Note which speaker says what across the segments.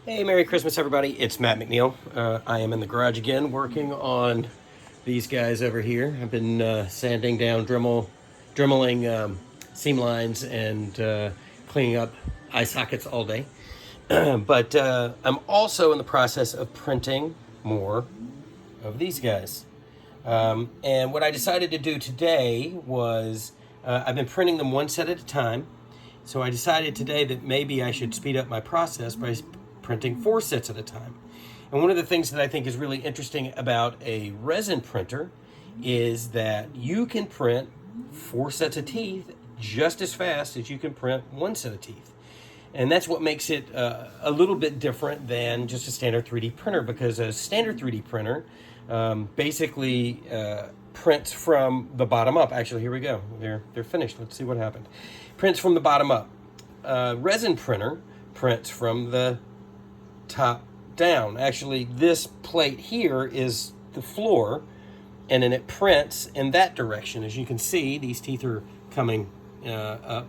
Speaker 1: Hey, Merry Christmas, everybody. It's Matt McNeil. I am in the garage again working on these guys over here. I've been sanding down, dremeling seam lines and cleaning up eye sockets all day. But I'm also in the process of printing more of these guys. And what I decided to do today was I've been printing them one set at a time. So I decided today that maybe I should speed up my process by printing 4 sets at a time. And one of the things that I think is really interesting about a resin printer is that you can print 4 sets of teeth just as fast as you can print 1 set of teeth. And that's what makes it a little bit different than just a standard 3D printer, because a standard 3D printer basically prints from the bottom up. Actually, here we go. They're finished. Let's see what happened. Prints from the bottom up. Resin printer prints from the top down. Actually, this plate here is the floor, and then it prints in that direction. As you can see, these teeth are coming up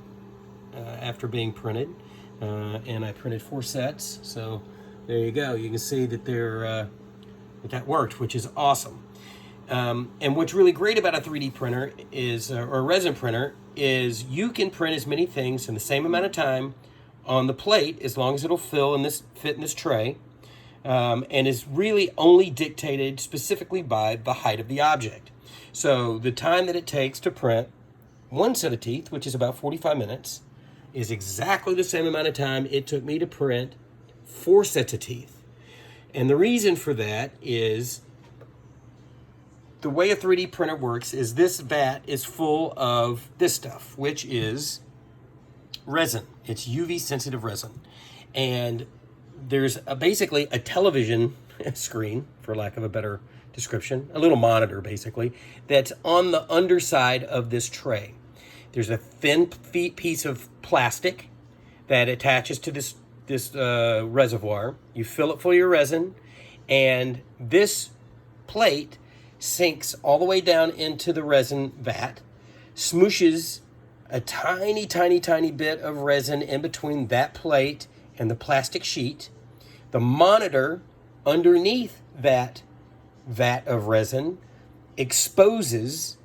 Speaker 1: after being printed, and I printed 4 sets. So there you go. You can see that that worked, which is awesome. And what's really great about a 3D printer is, or a resin printer, is you can print as many things in the same amount of time on the plate, as long as it'll fit in this tray, and is really only dictated specifically by the height of the object. So the time that it takes to print 1 set of teeth, which is about 45 minutes, is exactly the same amount of time it took me to print 4 sets of teeth. And the reason for that is the way a 3D printer works is this vat is full of this stuff, which is resin. It's UV sensitive resin. And there's basically a television screen, for lack of a better description, a little monitor basically, that's on the underside of this tray. There's a thin piece of plastic that attaches to this reservoir. You fill it full of your resin, and this plate sinks all the way down into the resin vat, smooshes a tiny, tiny, tiny bit of resin in between that plate and the plastic sheet. The monitor underneath that vat of resin exposes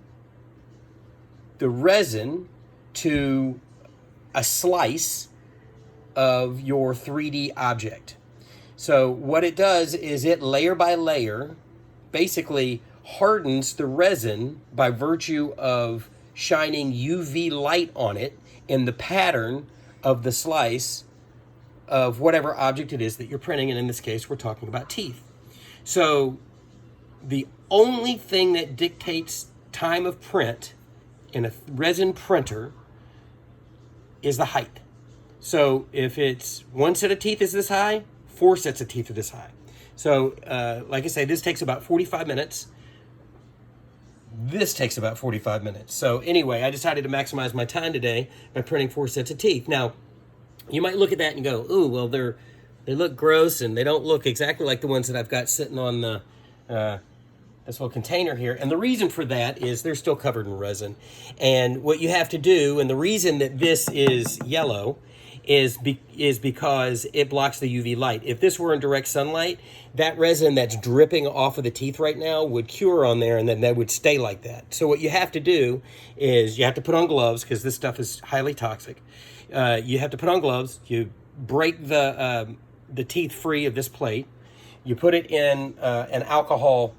Speaker 1: the resin to a slice of your 3D object. So what it does is it, layer by layer, basically hardens the resin by virtue of shining UV light on it in the pattern of the slice of whatever object it is that you're printing. And in this case, we're talking about teeth. So the only thing that dictates time of print in a resin printer is the height. So if it's 1 set of teeth is this high, 4 sets of teeth are this high. So like I say, this takes about 45 minutes. This takes about 45 minutes. So anyway, I decided to maximize my time today by printing 4 sets of teeth. Now, you might look at that and go, ooh, well, they look gross and they don't look exactly like the ones that I've got sitting on the this little container here. And the reason for that is they're still covered in resin. And what you have to do, and the reason that this is yellow is because it blocks the UV light. If this were in direct sunlight, that resin that's dripping off of the teeth right now would cure on there, and then that would stay like that. So what you have to do is you have to put on gloves, because this stuff is highly toxic. You have to put on gloves. You break the teeth free of this plate. You put it in an alcohol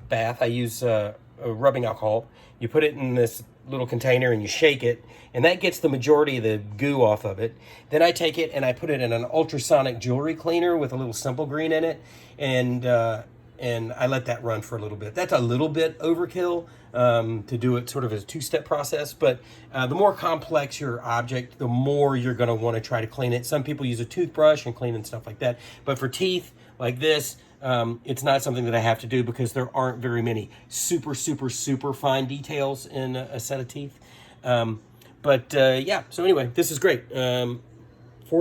Speaker 1: bath. I use a rubbing alcohol. You put it in this little container and you shake it, and that gets the majority of the goo off of it. Then I take it and I put it in an ultrasonic jewelry cleaner with a little simple green in it, and I let that run for a little bit. That's a little bit overkill to do it sort of as a 2-step process, but the more complex your object, the more you're going to want to try to clean it. Some people use a toothbrush and clean and stuff like that, but for teeth like this, it's not something that I have to do, because there aren't very many super, super, super fine details in a set of teeth. Yeah, so anyway, this is great. 4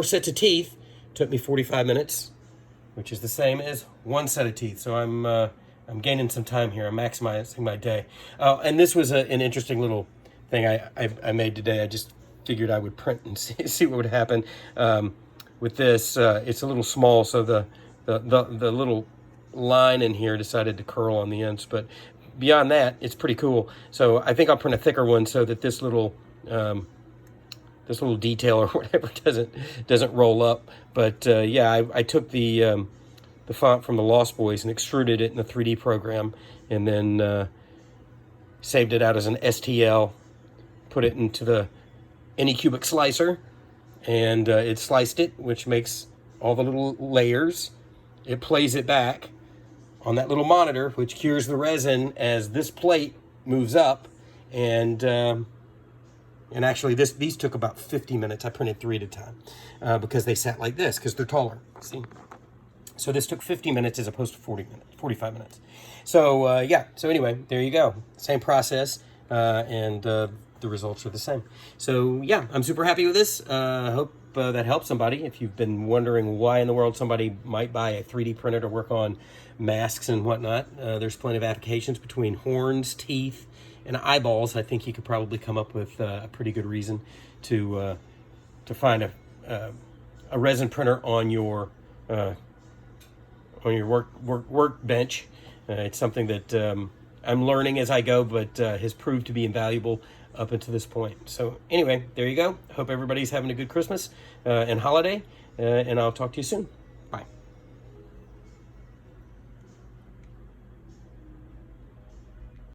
Speaker 1: sets of teeth took me 45 minutes, which is the same as 1 set of teeth. So I'm gaining some time here. I'm maximizing my day. And this was an interesting little thing I made today. I just figured I would print and see what would happen. with this, it's a little small, so the little line in here decided to curl on the ends. But beyond that, it's pretty cool. So I think I'll print a thicker one so that this little detail or whatever doesn't roll up. But yeah, I took the font from the Lost Boys and extruded it in the 3D program, and then saved it out as an STL, put it into the Anycubic slicer, and it sliced it, which makes all the little layers. It plays it back on that little monitor, which cures the resin as this plate moves up. And actually, these took about 50 minutes. I printed 3 at a time because they sat like this, because they're taller. See? So this took 50 minutes as opposed to 45 minutes. So yeah, so anyway, there you go. Same process, and the results are the same. So yeah, I'm super happy with this. I hope that helps somebody. If you've been wondering why in the world somebody might buy a 3D printer to work on masks and whatnot, there's plenty of applications between horns, teeth, and eyeballs. I think you could probably come up with a pretty good reason to find a resin printer on your workbench. It's something that I'm learning as I go, but has proved to be invaluable up until this point. So anyway, there you go. Hope everybody's having a good Christmas and holiday, and I'll talk to you soon.